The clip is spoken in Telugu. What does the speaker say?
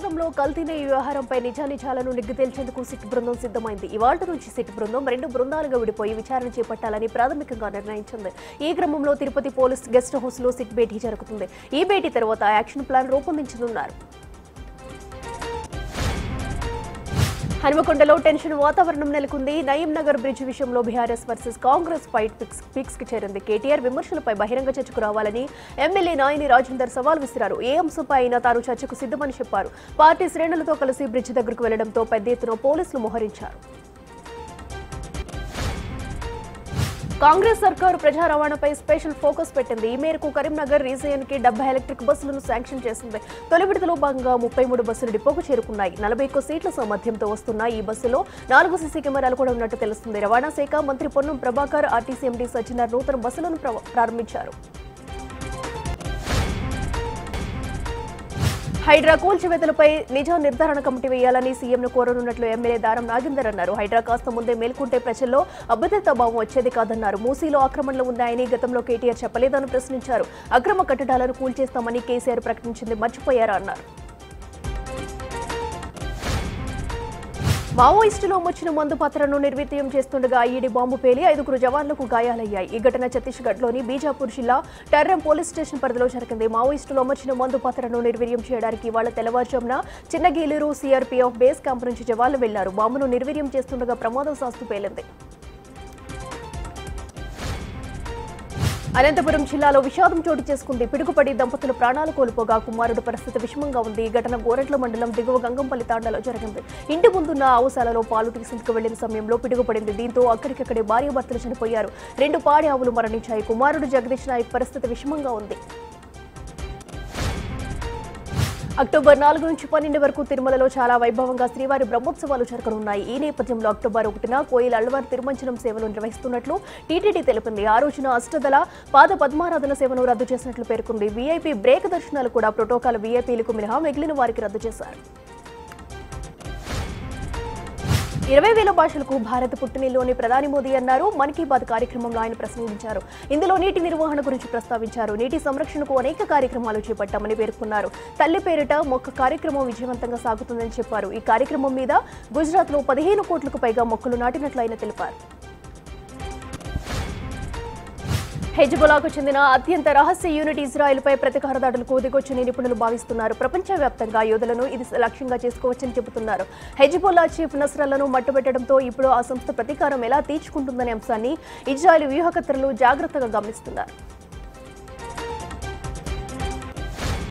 ప్రమాదంలో కల్తీ నెయ్యి వ్యవహారంపై నిజానిజాలను నిగ్గు తేల్చేందుకు సిట్ బృందం సిద్ధమైంది. ఇవాళ్టి నుంచి సిట్ బృందం 2 బృందాలుగా విడిపోయి విచారణ చేపట్టాలని ప్రాథమికంగా నిర్ణయించింది. ఈ క్రమంలో తిరుపతి పోలీస్ గెస్ట్ హౌస్ లో సిట్ భేటీ జరుగుతుంది. ఈ భేటీ తర్వాత యాక్షన్ ప్లాన్ రూపొందించనున్నారు. హనుమకొండలో టెన్షన్ వాతావరణం నెలకొంది. నయీం నగర్ బ్రిడ్జ్ విషయంలో BRS versus Congress fight fix కి చేరింది. కేటీఆర్ విమర్శలపై బహిరంగ చర్చకు రావాలని ఎమ్మెల్యే నాయని రాజేందర్ సవాల్ విసిరారు. ఏ అంశంపై అయినా తాను చర్చకు సిద్ధమని చెప్పారు. పార్టీ శ్రేణులతో కలిసి బ్రిడ్జ్ దగ్గరకు వెళ్లడంతో పెద్ద ఎత్తున పోలీసులు మోహరించారు. కాంగ్రెస్ సర్కారు ప్రజా రవాణాపై స్పెషల్ ఫోకస్ పెట్టింది. ఈ మేరకు కరీంనగర్ రీజియన్ కి 70 ఎలక్ట్రిక్ బస్సులను శాంక్షన్ చేసింది. తొలి విడతలో భాగంగా 33 బస్సులు డిపోకు చేరుకున్నాయి. 41 సీట్ల సామర్థ్యంతో వస్తున్న ఈ బస్సులో 4 సీసీ కెమెరాలు కూడా ఉన్నట్టు తెలుస్తుంది. రవాణా శాఖ మంత్రి పొన్నం ప్రభాకర్, ఆర్టీసీ ఎండీ సజ్జనార్ నూతన బస్సులను ప్రారంభించారు. హైడ్రా కూల్చివేతలపై నిజ నిర్ధారణ కమిటీ వేయాలని సీఎంను కోరనున్నట్లు ఎమ్మెల్యే దారం నాగేందర్ అన్నారు. హైడ్రా కాస్త ముందే మేల్కొంటే ప్రజల్లో అభద్రతా భావం వచ్చేది కాదన్నారు. మూసీలో ఆక్రమణలు ఉన్నాయని గతంలో కేటీఆర్ చెప్పలేదని ప్రశ్నించారు. అక్రమ కట్టడాలను కూల్చేస్తామని కేసీఆర్ ప్రకటించింది మర్చిపోయారా అన్నారు. మావోయిస్టులు అమ్మొచ్చిన మందు పాత్రను నిర్వీర్యం చేస్తుండగా ఐఈడీ బాంబు పేలి 5 జవాన్లకు గాయాలయ్యాయి. ఈ ఘటన ఛత్తీస్గఢ్లోని బీజాపూర్ జిల్లా టర్రం పోలీస్ స్టేషన్ పరిధిలో జరిగింది. మావోయిస్టులు అమ్మొచ్చిన మందు పాత్రను నిర్వీర్యం చేయడానికి ఇవాళ తెల్లవారుజామున చిన్నగీలూరు సీఆర్పీఎఫ్ బేస్ క్యాంప్ నుంచి జవాన్లు వెళ్లారు. బాంబును నిర్వీర్యం చేస్తుండగా ప్రమాదం సాస్తూ పేలింది. అనంతపురం జిల్లాలో విషాదం చోటు చేసుకుంది. పిడుగుపడి దంపతులు ప్రాణాలు కోల్పోగా కుమారుడు పరిస్థితి విషమంగా ఉంది. ఈ ఘటన గోరెంట్ల మండలం దిగువ గంగంపల్లి తాండాలో జరిగింది. ఇంటి ముందున్న ఆవుశాలలో పాలు తీసేందుకు వెళ్లిన సమయంలో పిడుగుపడింది. దీంతో అక్కడికక్కడే భార్యాభర్తలు చనిపోయారు. 2 పాడి ఆవులు మరణించాయి. కుమారుడు జగదీష్ నాయక్ పరిస్థితి విషమంగా ఉంది. అక్టోబర్ 4 నుంచి 12 వరకు తిరుమలలో చాలా వైభవంగా శ్రీవారి బ్రహ్మోత్సవాలు జరగనున్నాయి. ఈ నేపథ్యంలో అక్టోబర్ 1న కోయిల్ అల్వార్ తిరుమంచనం సేవలు నిర్వహిస్తున్నట్లు టీటీడీ తెలిపింది. ఆ రోజున అష్టదళ పాద పద్మారాధన సేవను రద్దు చేసినట్లు పేర్కొంది. వీఐపీ బ్రేక్ దర్శనాలు కూడా ప్రోటోకాల్ వీఐపీలకు మినహా మిగిలిన వారికి రద్దు చేశారు. 20,000 భాషలకు భారత్ పుట్టినిల్లు ప్రధాని మోదీ అన్నారు. మన్ కీ బాత్ కార్యక్రమంలో ఆయన ప్రసంగించారు. ఇందులో నీటి నిర్వహణ గురించి ప్రస్తావించారు. నీటి సంరక్షణకు అనేక కార్యక్రమాలు చేపట్టామని పేర్కొన్నారు. తల్లి పేరిట మొక్క కార్యక్రమం విజయవంతంగా సాగుతుందని చెప్పారు. ఈ కార్యక్రమం మీద గుజరాత్లో 15 కోట్లకు పైగా మొక్కలు నాటినట్లు ఆయన తెలిపారు. హెజ్బొలాకు చెందిన అత్యంత రహస్య యూనిట్ ఇజ్రాయెల్పై ప్రతీకార దాడులకు దిగొచ్చని నిపుణులు భావిస్తున్నారు. ప్రపంచవ్యాప్తంగా యోధులను ఇది లక్ష్యంగా చేసుకోవచ్చని చెబుతున్నారు. హెజ్బొలా చీఫ్ నస్రల్లాను మట్టుబెట్టడంతో ఇప్పుడు ఆ సంస్థ ప్రతీకారం ఎలా తీర్చుకుంటుందనే అంశాన్ని ఇజ్రాయెల్ వ్యూహకర్తలు జాగ్రత్తగా గమనిస్తున్నారు.